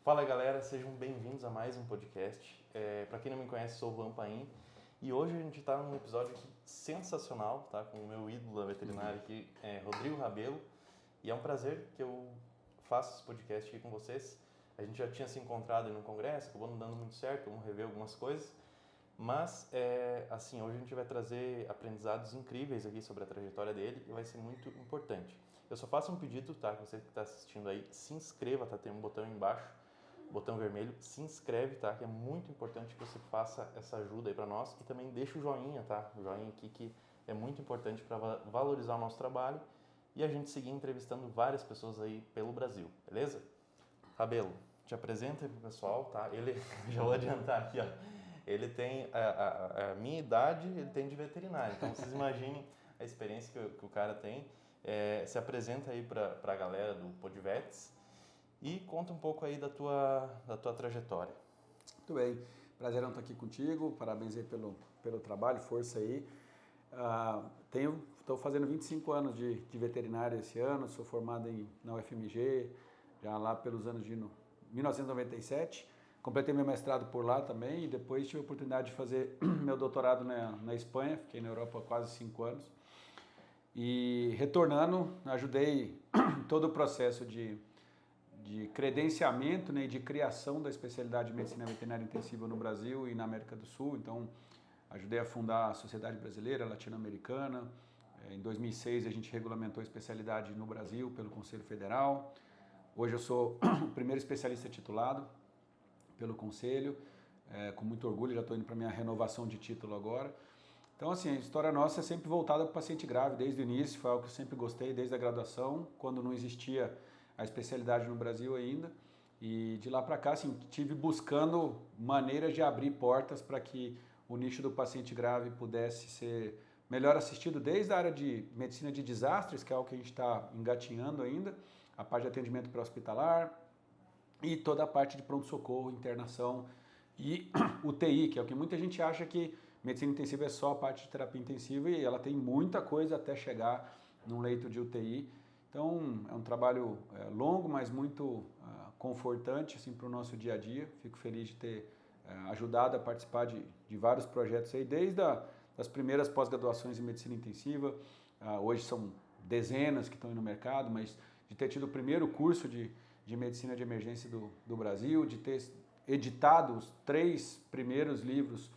Fala galera, sejam bem-vindos a mais um podcast. Para quem não me conhece, sou o Juan Paim e hoje a gente está num episódio aqui sensacional, tá? Com o meu ídolo da veterinária aqui, Rodrigo Rabelo, e é um prazer que eu faça esse podcast aqui com vocês. A gente já tinha se encontrado no congresso, acabou não dando muito certo, vamos rever algumas coisas, mas assim, hoje a gente vai trazer aprendizados incríveis aqui sobre a trajetória dele e vai ser muito importante. Eu só faço um pedido, tá? Você que está assistindo aí, se inscreva, tá? Tem um botão aí embaixo, botão vermelho, se inscreve, tá? Que é muito importante que você faça essa ajuda aí para nós e também deixa o joinha, tá? O joinha aqui que é muito importante para valorizar o nosso trabalho e a gente seguir entrevistando várias pessoas aí pelo Brasil, beleza? Rabelo, te apresenta aí pro pessoal, tá? Ele, já vou adiantar aqui, ó. Ele tem a minha idade, ele tem de veterinário, então vocês imaginem a experiência que o cara tem. Se apresenta aí para a galera do Podvets e conta um pouco aí da tua trajetória. Muito bem, prazerão estar aqui contigo, parabéns aí pelo trabalho, força aí. Estou fazendo 25 anos de veterinária esse ano, sou formado na UFMG, já lá pelos anos de 1997. Completei meu mestrado por lá também e depois tive a oportunidade de fazer meu doutorado na Espanha, fiquei na Europa há quase 5 anos. E retornando, ajudei todo o processo de credenciamento, né, e de criação da especialidade de medicina veterinária intensiva no Brasil e na América do Sul. Então, ajudei a fundar a Sociedade Brasileira Latino-Americana. Em 2006, a gente regulamentou a especialidade no Brasil pelo Conselho Federal. Hoje eu sou o primeiro especialista titulado pelo Conselho. Com muito orgulho, já estou indo para a minha renovação de título agora. Então, assim, a história nossa é sempre voltada para o paciente grave, desde o início, foi algo que eu sempre gostei, desde a graduação, quando não existia a especialidade no Brasil ainda. E de lá para cá, assim, tive buscando maneiras de abrir portas para que o nicho do paciente grave pudesse ser melhor assistido, desde a área de medicina de desastres, que é algo que a gente está engatinhando ainda, a parte de atendimento pré-hospitalar e toda a parte de pronto-socorro, internação e UTI, que é o que muita gente acha que medicina intensiva é só a parte de terapia intensiva e ela tem muita coisa até chegar num leito de UTI. Então, é um trabalho longo, mas muito confortante assim, para o nosso dia a dia. Fico feliz de ter ajudado a participar de vários projetos aí, desde as primeiras pós-graduações em medicina intensiva. Hoje são dezenas que estão aí no mercado, mas de ter tido o primeiro curso de medicina de emergência do Brasil, de ter editado os 3 primeiros livros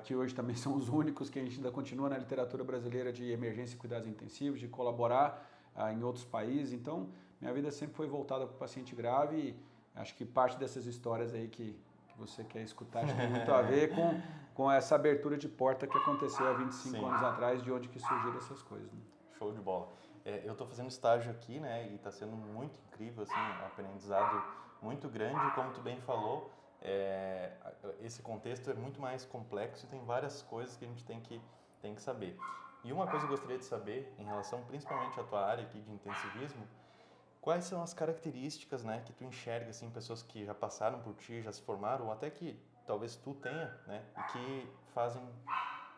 que hoje também são os únicos que a gente ainda continua na literatura brasileira de emergência e cuidados intensivos, de colaborar em outros países. Então, minha vida sempre foi voltada para o paciente grave e acho que parte dessas histórias aí que você quer escutar tem muito a ver com essa abertura de porta que aconteceu há 25 anos atrás, de onde que surgiram essas coisas. Né? Show de bola. Eu estou fazendo estágio aqui, né, e está sendo muito incrível, assim, um aprendizado muito grande, como tu bem falou. Esse contexto é muito mais complexo e tem várias coisas que a gente tem que saber. E uma coisa que eu gostaria de saber, em relação principalmente à tua área aqui de intensivismo, quais são as características, né, que tu enxerga, assim, pessoas que já passaram por ti, já se formaram, ou até que talvez tu tenha, né, e que fazem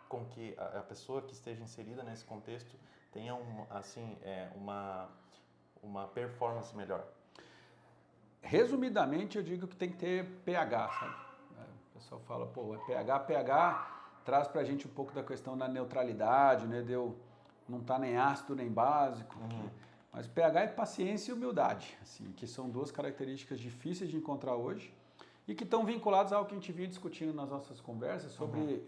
com que a pessoa que esteja inserida nesse contexto tenha uma performance melhor? Resumidamente, eu digo que tem que ter pH, sabe? O pessoal fala, pô, pH traz pra gente um pouco da questão da neutralidade, né? Não tá nem ácido nem básico. Mas pH é paciência e humildade, assim, que são 2 características difíceis de encontrar hoje e que estão vinculadas ao que a gente vinha discutindo nas nossas conversas sobre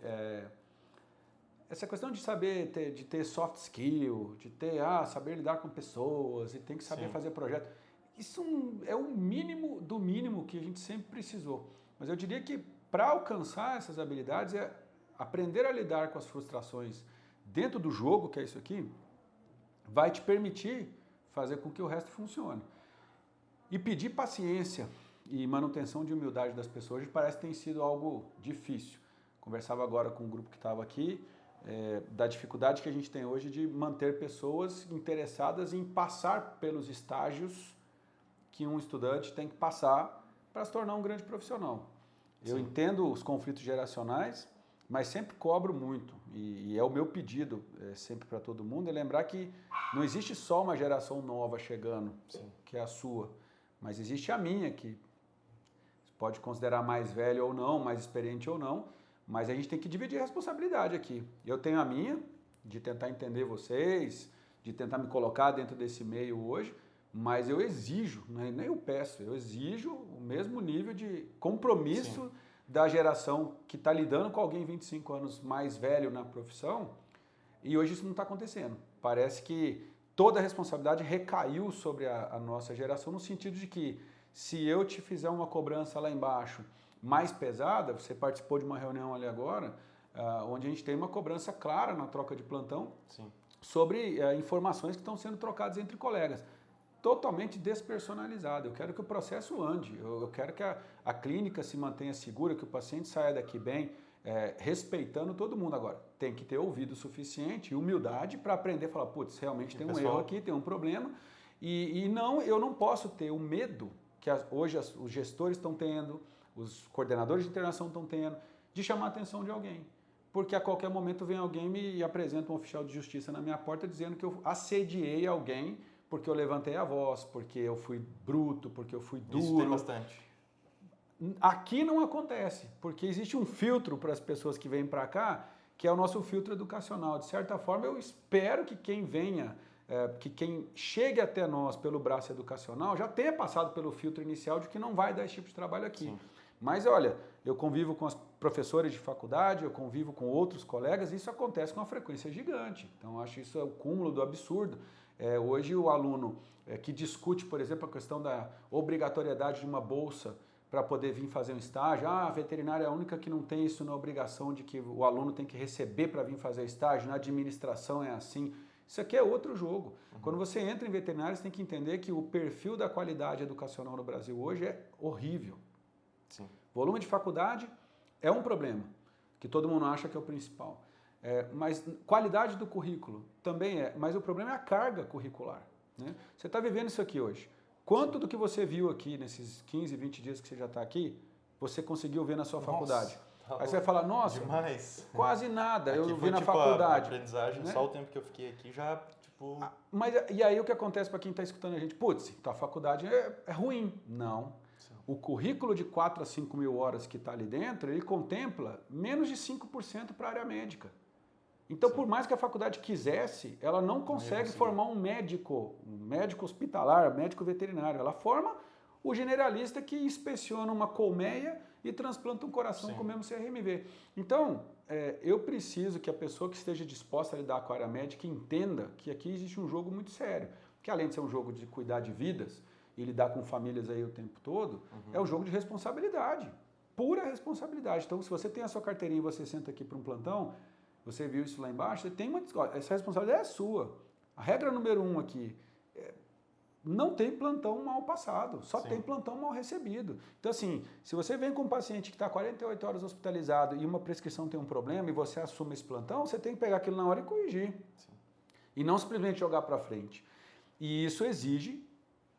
essa questão de saber de ter soft skill, de ter saber lidar com pessoas e tem que saber fazer projeto. Isso é o mínimo do mínimo que a gente sempre precisou. Mas eu diria que para alcançar essas habilidades é aprender a lidar com as frustrações dentro do jogo, que é isso aqui, vai te permitir fazer com que o resto funcione. E pedir paciência e manutenção de humildade das pessoas parece que tem sido algo difícil. Conversava agora com um grupo que estava aqui, da dificuldade que a gente tem hoje de manter pessoas interessadas em passar pelos estágios que um estudante tem que passar para se tornar um grande profissional. Eu entendo os conflitos geracionais, mas sempre cobro muito, e é o meu pedido sempre para todo mundo, é lembrar que não existe só uma geração nova chegando, que é a sua, mas existe a minha, que pode considerar mais velho ou não, mais experiente ou não, mas a gente tem que dividir a responsabilidade aqui. Eu tenho a minha, de tentar entender vocês, de tentar me colocar dentro desse meio hoje, mas eu exijo, nem eu peço, eu exijo o mesmo nível de compromisso Sim. da geração que está lidando com alguém 25 anos mais velho na profissão, e hoje isso não está acontecendo. Parece que toda a responsabilidade recaiu sobre a nossa geração, no sentido de que se eu te fizer uma cobrança lá embaixo mais pesada, você participou de uma reunião ali agora, onde a gente tem uma cobrança clara na troca de plantão Sim. sobre informações que estão sendo trocadas entre colegas. Totalmente despersonalizado. Eu quero que o processo ande, eu quero que a clínica se mantenha segura, que o paciente saia daqui bem, respeitando todo mundo. Agora, tem que ter ouvido suficiente e humildade para aprender a falar, putz, realmente tem um erro aqui, tem um problema, e eu não posso ter o medo que hoje os gestores estão tendo, os coordenadores de internação estão tendo, de chamar a atenção de alguém. Porque a qualquer momento vem alguém e me apresenta um oficial de justiça na minha porta dizendo que eu assediei alguém porque eu levantei a voz, porque eu fui bruto, porque eu fui duro. Isso tem bastante. Aqui não acontece, porque existe um filtro para as pessoas que vêm para cá, que é o nosso filtro educacional. De certa forma, eu espero que quem venha, que quem chegue até nós pelo braço educacional já tenha passado pelo filtro inicial de que não vai dar esse tipo de trabalho aqui. Sim. Mas olha, eu convivo com os professores de faculdade, eu convivo com outros colegas, e isso acontece com uma frequência gigante. Então, acho isso o cúmulo do absurdo. Hoje o aluno que discute, por exemplo, a questão da obrigatoriedade de uma bolsa para poder vir fazer um estágio, a veterinária é a única que não tem isso na obrigação de que o aluno tem que receber para vir fazer estágio, na administração é assim. Isso aqui é outro jogo. Uhum. Quando você entra em veterinária, você tem que entender que o perfil da qualidade educacional no Brasil hoje é horrível. Sim. Volume de faculdade é um problema, que todo mundo acha que é o principal. Mas qualidade do currículo também é, mas o problema é a carga curricular. Né? Você está vivendo isso aqui hoje. Quanto do que você viu aqui nesses 15, 20 dias que você já está aqui, você conseguiu ver na sua faculdade? Aí você vai falar, nossa, demais. Quase nada, aqui eu vi na tipo faculdade. A aprendizagem, né? Só o tempo que eu fiquei aqui já, tipo... E aí o que acontece para quem está escutando a gente? Putz, então a faculdade é ruim. Não. O currículo de 4 a 5 mil horas que está ali dentro, ele contempla menos de 5% para a área médica. Então, Sim. por mais que a faculdade quisesse, ela não consegue formar um médico hospitalar, médico veterinário. Ela forma o generalista que inspeciona uma colmeia e transplanta um coração Sim. com o mesmo CRMV. Então, eu preciso que a pessoa que esteja disposta a lidar com a área médica entenda que aqui existe um jogo muito sério. Que além de ser um jogo de cuidar de vidas e lidar com famílias aí o tempo todo, é um jogo de responsabilidade, pura responsabilidade. Então, se você tem a sua carteirinha e você senta aqui para um plantão, você viu isso lá embaixo, você tem essa responsabilidade é sua. A regra número 1 aqui, não tem plantão mal passado, só Sim. tem plantão mal recebido. Então assim, se você vem com um paciente que está 48 horas hospitalizado e uma prescrição tem um problema e você assume esse plantão, você tem que pegar aquilo na hora e corrigir. Sim. E não simplesmente jogar para frente. E isso exige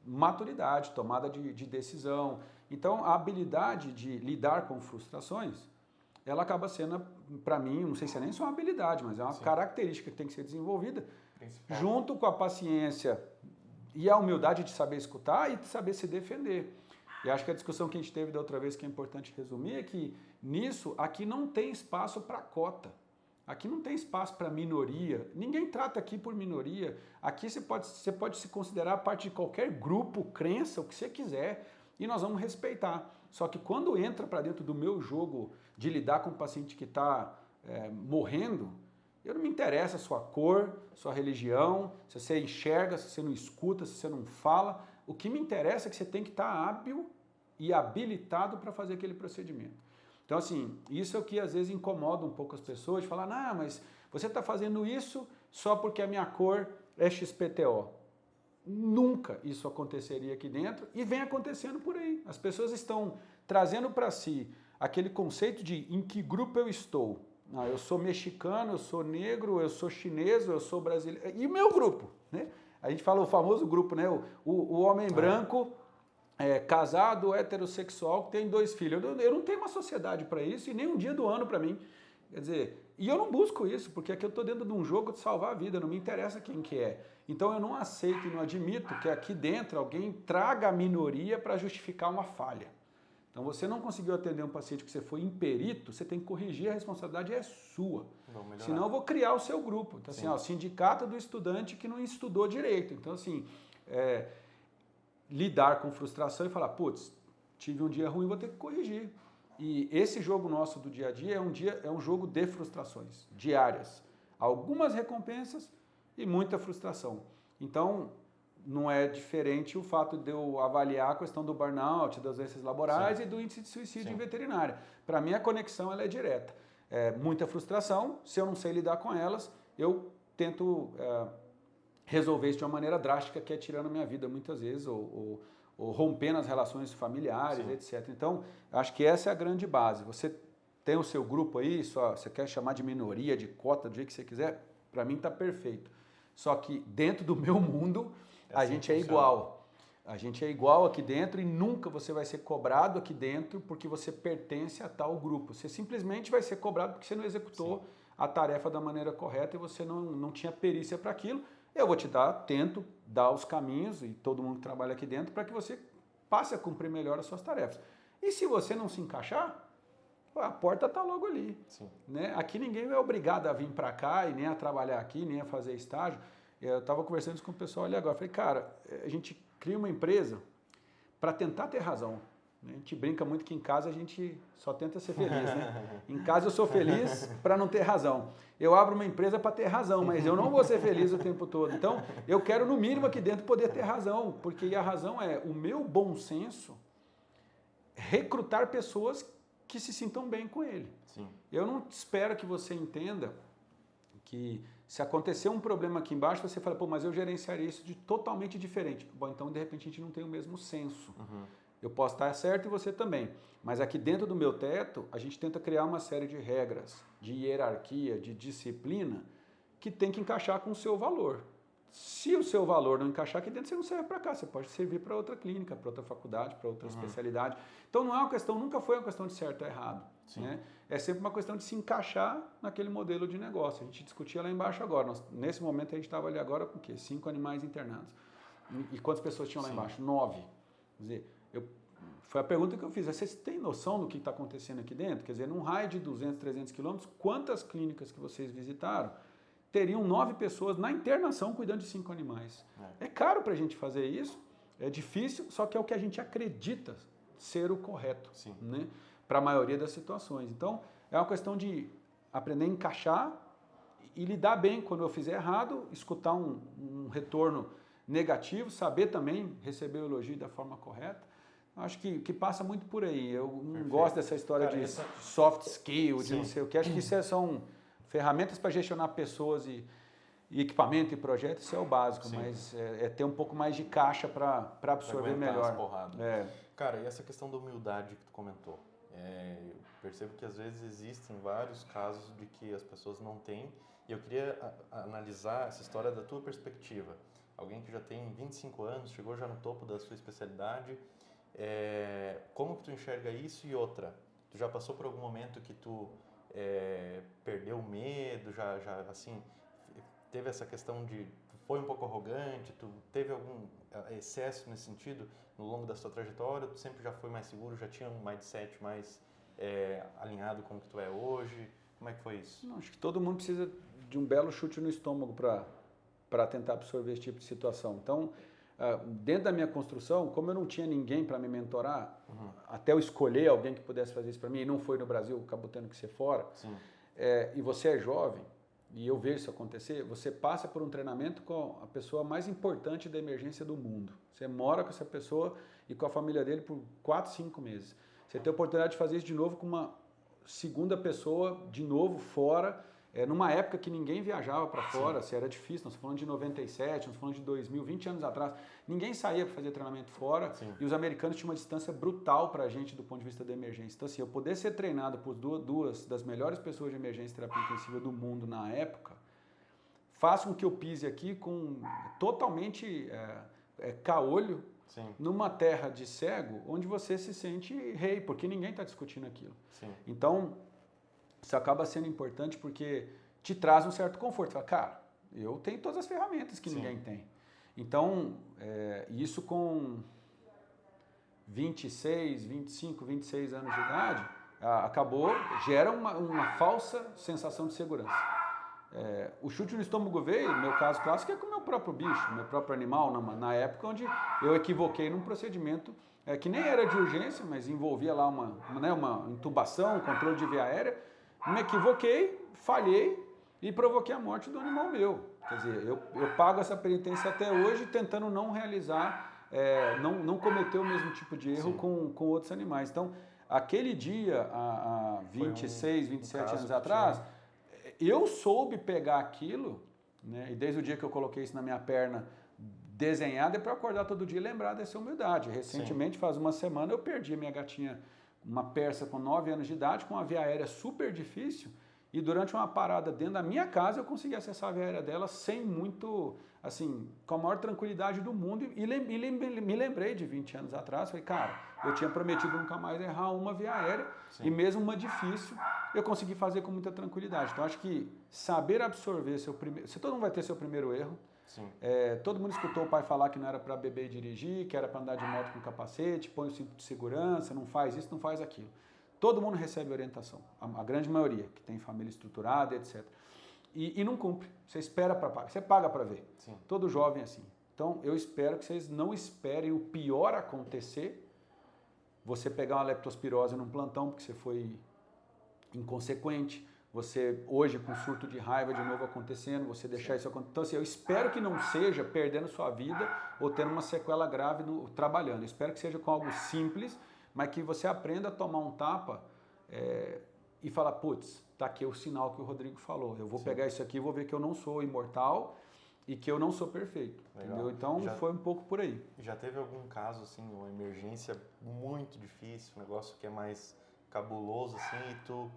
maturidade, tomada de decisão. Então a habilidade de lidar com frustrações, ela acaba sendo, para mim, não sei se é nem só uma habilidade, mas é uma Sim. característica que tem que ser desenvolvida Principal. Junto com a paciência e a humildade de saber escutar e de saber se defender. E acho que a discussão que a gente teve da outra vez, que é importante resumir, é que nisso, aqui não tem espaço para cota. Aqui não tem espaço para minoria. Ninguém trata aqui por minoria. Aqui você pode se considerar parte de qualquer grupo, crença, o que você quiser, e nós vamos respeitar. Só que quando entra para dentro do meu jogo de lidar com um paciente que está morrendo, eu não me interessa a sua cor, sua religião, se você enxerga, se você não escuta, se você não fala. O que me interessa é que você tem que estar hábil e habilitado para fazer aquele procedimento. Então, assim, isso é o que às vezes incomoda um pouco as pessoas, de falar, não, mas você está fazendo isso só porque a minha cor é XPTO. Nunca isso aconteceria aqui dentro e vem acontecendo por aí. As pessoas estão trazendo para si aquele conceito de em que grupo eu estou. Eu sou mexicano, eu sou negro, eu sou chinês, eu sou brasileiro. E o meu grupo, né? A gente fala o famoso grupo, né? O homem branco, casado, heterossexual, que tem 2 filhos. Eu não tenho uma sociedade para isso e nem um dia do ano para mim. Quer dizer, e eu não busco isso, porque aqui eu estou dentro de um jogo de salvar a vida, não me interessa quem que é. Então eu não aceito e não admito que aqui dentro alguém traga a minoria para justificar uma falha. Então, você não conseguiu atender um paciente que você foi imperito, você tem que corrigir, a responsabilidade é sua. Senão, eu vou criar o seu grupo. Então, assim, o sindicato do estudante que não estudou direito. Então, assim, lidar com frustração e falar, putz, tive um dia ruim, vou ter que corrigir. E esse jogo nosso do dia a dia é um jogo de frustrações diárias. Algumas recompensas e muita frustração. Então, não é diferente o fato de eu avaliar a questão do burnout, das doenças laborais e do índice de suicídio em veterinária. Para mim, a conexão ela é direta. Muita frustração, se eu não sei lidar com elas, eu tento resolver isso de uma maneira drástica, que é tirando a minha vida muitas vezes, ou rompendo as relações familiares, etc. Então, acho que essa é a grande base. Você tem o seu grupo aí, você quer chamar de minoria, de cota, do jeito que você quiser, para mim está perfeito. Só que dentro do meu mundo, a gente é igual. A gente é igual aqui dentro e nunca você vai ser cobrado aqui dentro porque você pertence a tal grupo. Você simplesmente vai ser cobrado porque você não executou a tarefa da maneira correta e você não tinha perícia para aquilo. Eu vou tento dar os caminhos, e todo mundo que trabalha aqui dentro, para que você passe a cumprir melhor as suas tarefas. E se você não se encaixar, a porta está logo ali. Né? Aqui ninguém é obrigado a vir para cá e nem a trabalhar aqui, nem a fazer estágio. Eu estava conversando isso com o pessoal ali agora. Falei, cara, a gente cria uma empresa para tentar ter razão. A gente brinca muito que em casa a gente só tenta ser feliz, né? Em casa eu sou feliz para não ter razão. Eu abro uma empresa para ter razão, mas eu não vou ser feliz o tempo todo. Então, eu quero no mínimo aqui dentro poder ter razão, porque a razão é o meu bom senso recrutar pessoas que se sintam bem com ele. Eu não espero que você entenda que se acontecer um problema aqui embaixo, você fala, pô, mas eu gerenciaria isso de totalmente diferente. Bom, então de repente a gente não tem o mesmo senso. Eu posso estar certo e você também. Mas aqui dentro do meu teto, a gente tenta criar uma série de regras, de hierarquia, de disciplina, que tem que encaixar com o seu valor. Se o seu valor não encaixar aqui dentro, você não serve para cá. Você pode servir para outra clínica, para outra faculdade, para outra especialidade. Então não é uma questão, nunca foi uma questão de certo ou errado. Né? É sempre uma questão de se encaixar naquele modelo de negócio. A gente discutia lá embaixo agora. Nesse momento a gente estava ali agora com o quê? 5 animais internados. E quantas pessoas tinham lá embaixo? 9. Quer dizer, foi a pergunta que eu fiz. Vocês têm noção do que está acontecendo aqui dentro? Quer dizer, num raio de 200, 300 quilômetros, quantas clínicas que vocês visitaram teriam 9 pessoas na internação cuidando de 5 animais? É caro para a gente fazer isso, é difícil, só que é o que a gente acredita ser o correto, né? Para a maioria das situações. Então, é uma questão de aprender a encaixar e lidar bem quando eu fizer errado, escutar um retorno negativo, saber também receber o elogio da forma correta. Acho que passa muito por aí. Eu não gosto dessa história de soft skill, de não sei o que. Acho que isso são ferramentas para gestionar pessoas e equipamento e projeto, isso é o básico, mas é ter um pouco mais de caixa para absorver melhor. Cara, e essa questão da humildade que tu comentou? Eu percebo que às vezes existem vários casos de que as pessoas não têm, e eu queria analisar essa história da tua perspectiva. Alguém que já tem 25 anos, chegou já no topo da sua especialidade, como que tu enxerga isso? E outra, tu já passou por algum momento que tu perdeu o medo, já assim, teve essa questão de, tu foi um pouco arrogante, tu teve algum excesso nesse sentido no longo da sua trajetória, tu sempre já foi mais seguro, já tinha um mindset mais alinhado com o que tu é hoje? Como é que foi isso? Não, acho que todo mundo precisa de um belo chute no estômago para tentar absorver esse tipo de situação. Então, dentro da minha construção, como eu não tinha ninguém para me mentorar, até eu escolher alguém que pudesse fazer isso para mim, e não foi no Brasil, acabou tendo que ser fora, e você é jovem, e eu vejo isso acontecer, você passa por um treinamento com a pessoa mais importante da emergência do mundo. Você mora com essa pessoa e com a família dele por 4, 5 meses. Você tem a oportunidade de fazer isso de novo com uma segunda pessoa, de novo, fora, numa época que ninguém viajava para fora, se era difícil, nós estamos falando de 97, nós estamos falando de 2000, 20 anos atrás, ninguém saía para fazer treinamento fora, e os americanos tinham uma distância brutal para a gente do ponto de vista da emergência. Então, assim, eu poder ser treinado por duas das melhores pessoas de emergência e terapia intensiva do mundo na época, faz com que eu pise aqui com totalmente caolho, numa terra de cego, onde você se sente rei, porque ninguém está discutindo aquilo. Então, isso acaba sendo importante porque te traz um certo conforto. Fala, cara, eu tenho todas as ferramentas que ninguém tem. Então, isso com 26, 25, 26 anos de idade, gera uma falsa sensação de segurança. O chute no estômago veio, no meu caso clássico, é com o meu próprio bicho, meu próprio animal, na época onde eu equivoquei num procedimento que nem era de urgência, mas envolvia lá uma intubação, controle de via aérea. Me equivoquei, falhei e provoquei a morte do animal meu. Quer dizer, eu pago essa penitência até hoje tentando não realizar, não cometer o mesmo tipo de erro com outros animais. Então, aquele dia, há 26, 27 anos atrás, eu soube pegar aquilo, né, e desde o dia que eu coloquei isso na minha perna, desenhado, é para acordar todo dia e lembrar dessa humildade. Recentemente, faz uma semana, eu perdi a minha gatinha, uma persa com 9 anos de idade, com uma via aérea super difícil, e durante uma parada dentro da minha casa, eu consegui acessar a via aérea dela sem muito, assim, com a maior tranquilidade do mundo, e me lembrei de 20 anos atrás, falei, cara, eu tinha prometido nunca mais errar uma via aérea, e mesmo uma difícil, eu consegui fazer com muita tranquilidade. Então, acho que saber absorver todo mundo vai ter seu primeiro erro. Todo mundo escutou o pai falar que não era para beber e dirigir, que era para andar de moto com capacete, põe o cinto de segurança, não faz isso, não faz aquilo. Todo mundo recebe orientação, a grande maioria, que tem família estruturada, etc. E não cumpre, você espera para pagar, você paga para ver. Todo jovem é assim. Então, eu espero que vocês não esperem o pior acontecer, você pegar uma leptospirose num plantão porque você foi inconsequente, você hoje com surto de raiva de novo acontecendo, você deixar isso acontecer. Então, assim, eu espero que não seja perdendo sua vida ou tendo uma sequela grave trabalhando. Eu espero que seja com algo simples, mas que você aprenda a tomar um tapa e falar, putz, tá aqui o sinal que o Rodrigo falou. Eu vou pegar isso aqui e vou ver que eu não sou imortal e que eu não sou perfeito. Entendeu? Então, foi um pouco por aí. Já teve algum caso, assim, uma emergência muito difícil, um negócio que é mais cabuloso, assim, e tu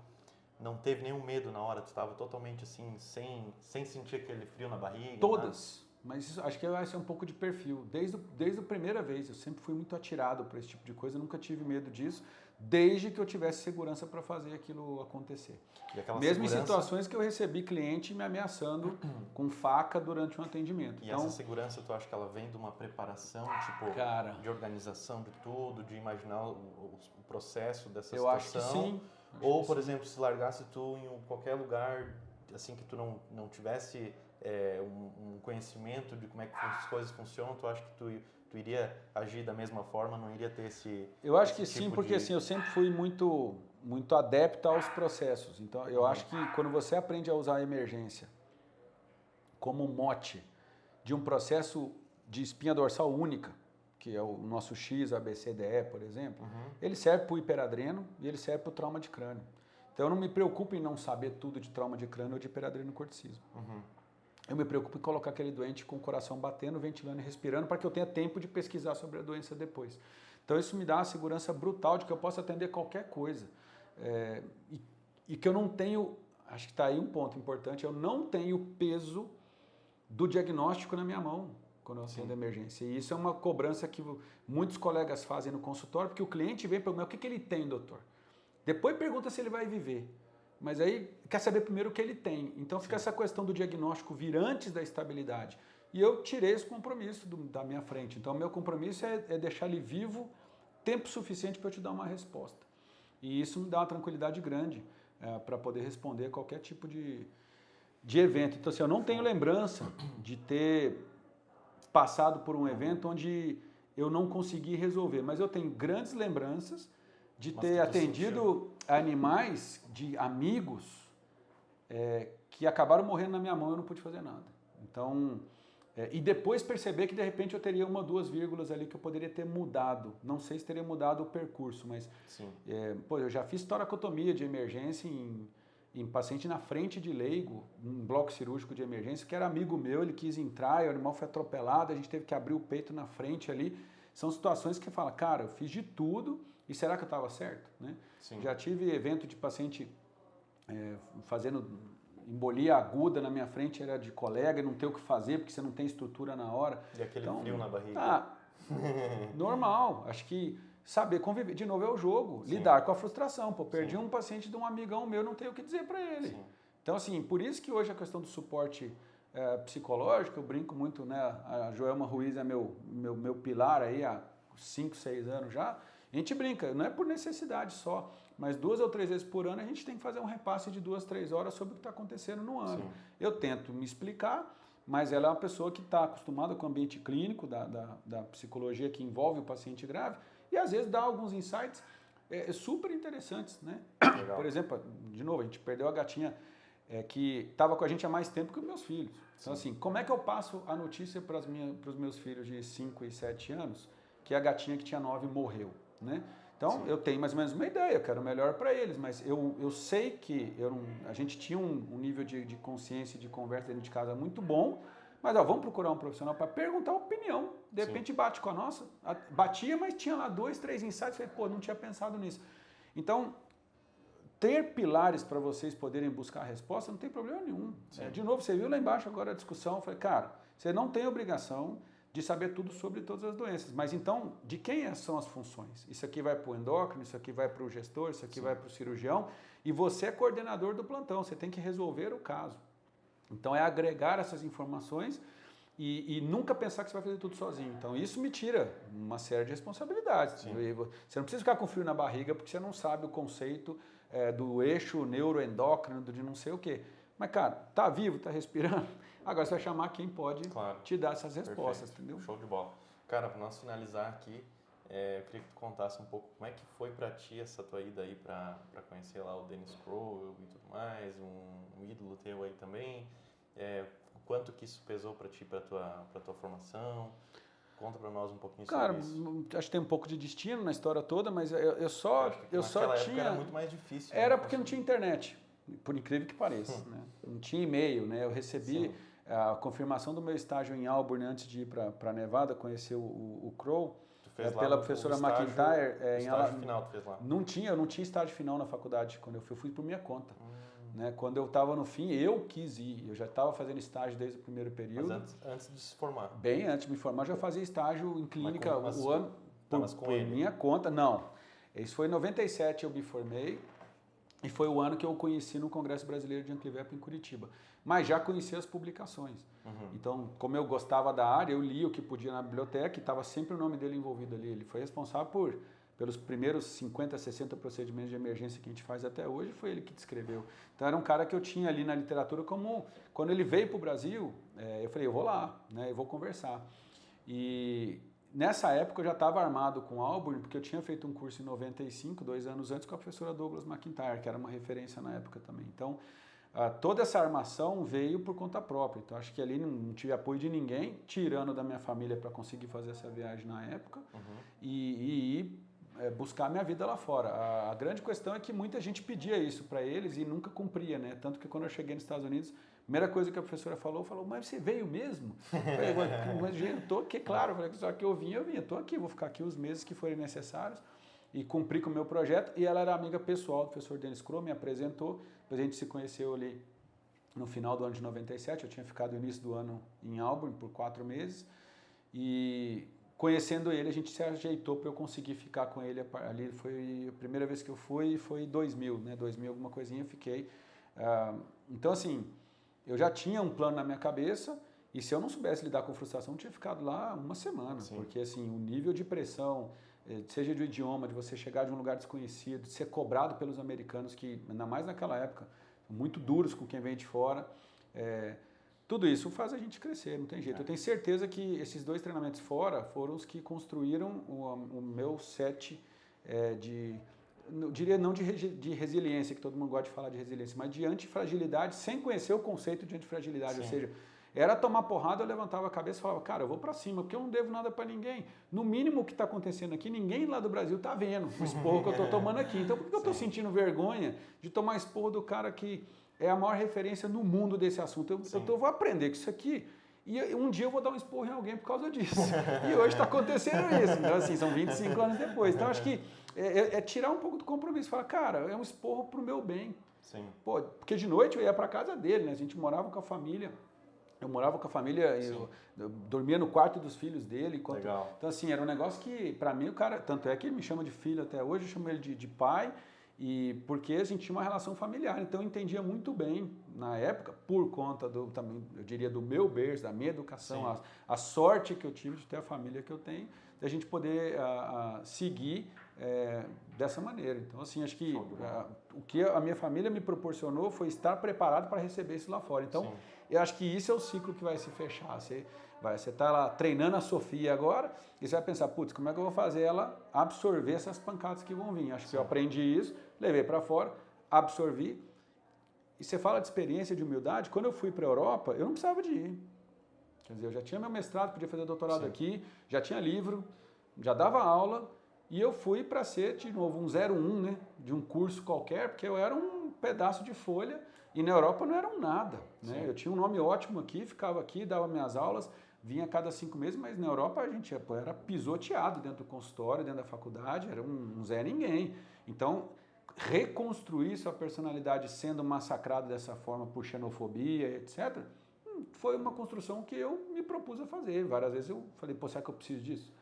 não teve nenhum medo na hora? Tu estava totalmente, assim, sem sentir aquele frio na barriga? Todas. Nada? Mas isso, acho que vai ser um pouco de perfil. Desde a primeira vez, eu sempre fui muito atirado para esse tipo de coisa, nunca tive medo disso, desde que eu tivesse segurança para fazer aquilo acontecer. Mesmo em situações que eu recebi cliente me ameaçando com faca durante um atendimento. E essa segurança, tu acha que ela vem de uma preparação, tipo, de organização de tudo, de imaginar o processo dessa situação? Eu acho que sim. Ou, por exemplo, se largasse tu em qualquer lugar, assim, que tu não tivesse um conhecimento de como é que as coisas funcionam, tu acha que tu iria agir da mesma forma, não iria ter esse... Eu acho que sim, porque assim, eu sempre fui muito, muito adepto aos processos. Então, eu acho que quando você aprende a usar a emergência como mote de um processo de espinha dorsal única, que é o nosso X, ABCDE, por exemplo, ele serve para o hiperadreno e ele serve para o trauma de crânio. Então, eu não me preocupo em não saber tudo de trauma de crânio ou de hiperadreno corticismo. Eu me preocupo em colocar aquele doente com o coração batendo, ventilando e respirando para que eu tenha tempo de pesquisar sobre a doença depois. Então, isso me dá uma segurança brutal de que eu posso atender qualquer coisa. E que eu não tenho, acho que está aí um ponto importante, eu não tenho peso do diagnóstico na minha mão quando eu atendo a emergência. E isso é uma cobrança que muitos colegas fazem no consultório, porque o cliente vem para mim, o que ele tem, doutor? Depois pergunta se ele vai viver. Mas aí quer saber primeiro o que ele tem. Então fica essa questão do diagnóstico vir antes da estabilidade. E eu tirei esse compromisso da minha frente. Então, meu compromisso é deixar ele vivo tempo suficiente para eu te dar uma resposta. E isso me dá uma tranquilidade grande para poder responder a qualquer tipo de evento. Então, assim, eu não tenho lembrança de ter passado por um evento onde eu não consegui resolver. Mas eu tenho grandes lembranças de ter atendido animais de amigos que acabaram morrendo na minha mão e eu não pude fazer nada. Então, e depois perceber que de repente eu teria 1 ou 2 vírgulas ali que eu poderia ter mudado. Não sei se teria mudado o percurso, mas eu já fiz toracotomia de emergência em paciente na frente de leigo, num bloco cirúrgico de emergência, que era amigo meu, ele quis entrar, e o animal foi atropelado, a gente teve que abrir o peito na frente ali. São situações que fala, cara, eu fiz de tudo, e será que eu estava certo? Né? Já tive evento de paciente fazendo embolia aguda na minha frente, era de colega, não tem o que fazer, porque você não tem estrutura na hora. E aquele frio na barriga. Normal. Acho que saber conviver, de novo, é o jogo. Lidar com a frustração. Pô, perdi um paciente de um amigão meu, não tenho o que dizer para ele. Então, assim, por isso que hoje a questão do suporte psicológico, eu brinco muito, né? A Joelma Ruiz é meu pilar aí há 5, 6 anos já, a gente brinca, não é por necessidade só, mas 2 ou 3 vezes por ano a gente tem que fazer um repasse de 2, 3 horas sobre o que está acontecendo no ano. Sim. Eu tento me explicar, mas ela é uma pessoa que está acostumada com o ambiente clínico da psicologia que envolve o paciente grave e às vezes dá alguns insights super interessantes, né? Legal. Por exemplo, de novo, a gente perdeu a gatinha que estava com a gente há mais tempo que os meus filhos. Então, assim, como é que eu passo a notícia para os meus filhos de 5 e 7 anos que a gatinha que tinha 9 morreu, né? Então, sim, eu tenho mais ou menos uma ideia, eu quero o melhor para eles, mas eu sei que a gente tinha um nível de consciência e de conversa dentro de casa muito bom, mas vamos procurar um profissional para perguntar a opinião. De repente, sim, bate com a nossa. Batia, mas tinha lá 2, 3 insights, falei, pô, não tinha pensado nisso. Então, ter pilares para vocês poderem buscar a resposta não tem problema nenhum. De novo, você viu lá embaixo agora a discussão, eu falei, cara, você não tem obrigação de saber tudo sobre todas as doenças, mas então, de quem são as funções? Isso aqui vai para o endócrino, isso aqui vai para o gestor, isso aqui, sim, vai para o cirurgião, e você é coordenador do plantão, você tem que resolver o caso. Então, é agregar essas informações e nunca pensar que você vai fazer tudo sozinho. Então, isso me tira uma série de responsabilidades. Sim. Você não precisa ficar com frio na barriga porque você não sabe o conceito do eixo neuroendócrino, de não sei o quê. Mas, cara, tá vivo, tá respirando? Agora você vai chamar quem pode, claro, te dar essas respostas, perfeito, entendeu? Show de bola. Cara, para nós finalizar aqui, eu queria que tu contasse um pouco como é que foi para ti essa tua ida aí para conhecer lá o Dennis Crowe e tudo mais, um ídolo teu aí também. O quanto que isso pesou para ti, para tua formação? Conta para nós um pouquinho sobre isso. Cara, acho que tem um pouco de destino na história toda, mas eu só tinha... Era muito mais difícil. Era porque não tinha internet, por incrível que pareça. Né? Não tinha e-mail, né? Eu recebi... Sim. A confirmação do meu estágio em Auburn antes de ir para Nevada, conhecer o Crowe, pela professora McIntyre. Estágio final tu fez lá? Eu não tinha estágio final na faculdade. Quando eu fui por minha conta. Né? Quando eu estava no fim, eu quis ir. Eu já estava fazendo estágio desde o primeiro período. Mas antes de se formar? Bem antes de me formar, já fazia estágio em clínica o ano por ele? Minha conta. Não. Isso foi em 97 eu me formei. E foi o ano que eu conheci no Congresso Brasileiro de Anclivep em Curitiba. Mas já conhecia as publicações. Uhum. Então, como eu gostava da área, eu li o que podia na biblioteca e estava sempre o nome dele envolvido ali. Ele foi responsável pelos primeiros 50, 60 procedimentos de emergência que a gente faz até hoje, foi ele que descreveu. Então, era um cara que eu tinha ali na literatura como... Quando ele veio para o Brasil, eu falei, eu vou lá, né, eu vou conversar. E... Nessa época eu já estava armado com Auburn, porque eu tinha feito um curso em 95, 2 anos antes, com a professora Douglas McIntyre, que era uma referência na época também. Então, toda essa armação veio por conta própria. Então, acho que ali não tive apoio de ninguém, tirando da minha família para conseguir fazer essa viagem na época, uhum, e ir buscar minha vida lá fora. A grande questão é que muita gente pedia isso para eles e nunca cumpria, né? Tanto que quando eu cheguei nos Estados Unidos, a primeira coisa que a professora falou, mas você veio mesmo? Eu falei, mas eu estou aqui, claro, só que eu vim, estou aqui, vou ficar aqui os meses que forem necessários e cumprir com o meu projeto. E ela era amiga pessoal do professor Dennis Crowe, me apresentou, depois a gente se conheceu ali no final do ano de 97, eu tinha ficado no início do ano em Auburn por 4 meses e conhecendo ele a gente se ajeitou para eu conseguir ficar com ele ali, foi a primeira vez que eu fui, foi em 2000, né, 2000 alguma coisinha eu fiquei. Então assim, eu já tinha um plano na minha cabeça e se eu não soubesse lidar com frustração, eu tinha ficado lá uma semana. Sim. Porque assim, o nível de pressão, seja do idioma, de você chegar de um lugar desconhecido, de ser cobrado pelos americanos, que ainda mais naquela época, muito duros com quem vem de fora, tudo isso faz a gente crescer, não tem jeito. Eu tenho certeza que esses 2 treinamentos fora foram os que construíram o meu set eu diria não de resiliência, que todo mundo gosta de falar de resiliência, mas de antifragilidade, sem conhecer o conceito de antifragilidade. Sim. Ou seja, era tomar porrada, eu levantava a cabeça e falava, cara, eu vou pra cima, porque eu não devo nada pra ninguém. No mínimo o que está acontecendo aqui, ninguém lá do Brasil tá vendo o esporro que eu tô tomando aqui. Então por que eu tô sentindo vergonha de tomar esporro do cara que é a maior referência no mundo desse assunto? Eu vou aprender com isso aqui. E um dia eu vou dar um esporro em alguém por causa disso. E hoje está acontecendo isso. Então, assim, são 25 anos depois. Então, acho que é tirar um pouco do compromisso. Falar, cara, é um esporro pro meu bem. Sim. Pô, porque de noite eu ia para casa dele, né? A gente morava com a família. Eu morava com a família, eu dormia no quarto dos filhos dele. Legal. Então, assim, era um negócio que, para mim, o cara... Tanto é que ele me chama de filho até hoje, eu chamo ele de pai. E porque a gente tinha uma relação familiar, então eu entendia muito bem na época, por conta também, eu diria, do meu berço, da minha educação, a sorte que eu tive de ter a família que eu tenho, da gente poder seguir dessa maneira. Então, assim, acho que o que a minha família me proporcionou foi estar preparado para receber isso lá fora. Então, eu acho que isso é o ciclo que vai se fechar. Você está lá treinando a Sofia agora e você vai pensar, putz, como é que eu vou fazer ela absorver essas pancadas que vão vir? Acho que eu aprendi isso, levei para fora, absorvi. E você fala de experiência, de humildade. Quando eu fui para a Europa, eu não precisava de ir. Quer dizer, eu já tinha meu mestrado, podia fazer doutorado aqui, já tinha livro, já dava aula. E eu fui para ser, de novo, um 01, né, de um curso qualquer, porque eu era um pedaço de folha e na Europa não era um nada. Né? Eu tinha um nome ótimo aqui, ficava aqui, dava minhas aulas, vinha a cada 5 meses, mas na Europa a gente era pisoteado dentro do consultório, dentro da faculdade, era um Zé Ninguém. Então, reconstruir sua personalidade sendo massacrado dessa forma por xenofobia, etc., foi uma construção que eu me propus a fazer. Várias vezes eu falei, pô, será que eu preciso disso?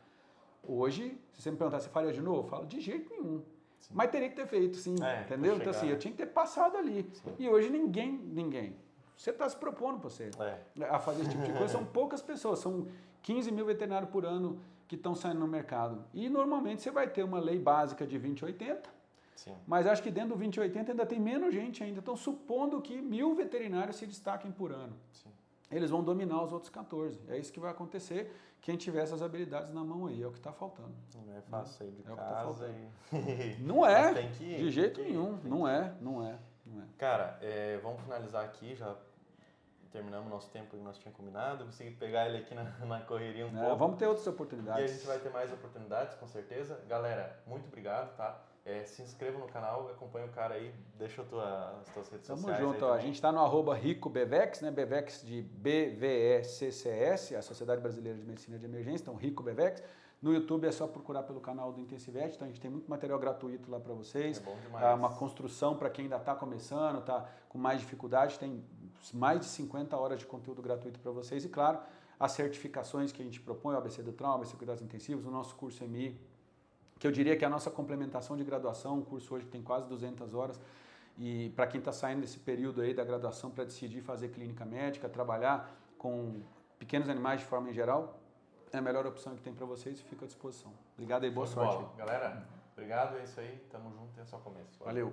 Hoje, se você me perguntar, você faria de novo? Eu falo, de jeito nenhum. Sim. Mas teria que ter feito, sim, entendeu? Então, assim, eu tinha que ter passado ali. Sim. E hoje ninguém. Você está se propondo para você a fazer esse tipo de coisa. São poucas pessoas, são 15 mil veterinários por ano que estão saindo no mercado. E normalmente você vai ter uma lei básica de 2080, mas acho que dentro do 2080 ainda tem menos gente ainda. Então, supondo que 1000 veterinários se destaquem por ano. Sim. Eles vão dominar os outros 14. É isso que vai acontecer. Quem tiver essas habilidades na mão aí, é o que está faltando. Não é fácil sair de casa e... Não é, de jeito nenhum. Não é. Cara, vamos finalizar aqui, já terminamos o nosso tempo que nós tínhamos combinado. Eu consegui pegar ele aqui na correria um pouco. Vamos ter outras oportunidades. E a gente vai ter mais oportunidades, com certeza. Galera, muito obrigado, tá? Se inscreva no canal, acompanha o cara aí, deixa as tuas redes sociais. Tamo junto, a gente está no @RicoBevex, né? Bevex de BVECCS, a Sociedade Brasileira de Medicina de Emergência, então Rico Bevex. No YouTube é só procurar pelo canal do Intensivete, então a gente tem muito material gratuito lá para vocês. É bom demais. Uma construção para quem ainda está começando, está com mais dificuldade, tem mais de 50 horas de conteúdo gratuito para vocês. E claro, as certificações que a gente propõe, o ABC do Trauma, o ABC Cuidados Intensivos, o nosso curso MI, que eu diria que é a nossa complementação de graduação, um curso hoje que tem quase 200 horas, e para quem está saindo desse período aí da graduação para decidir fazer clínica médica, trabalhar com pequenos animais de forma em geral, é a melhor opção que tem para vocês e fico à disposição. Obrigado e boa sorte. Galera, obrigado, é isso aí, tamo junto, é só começo. Valeu.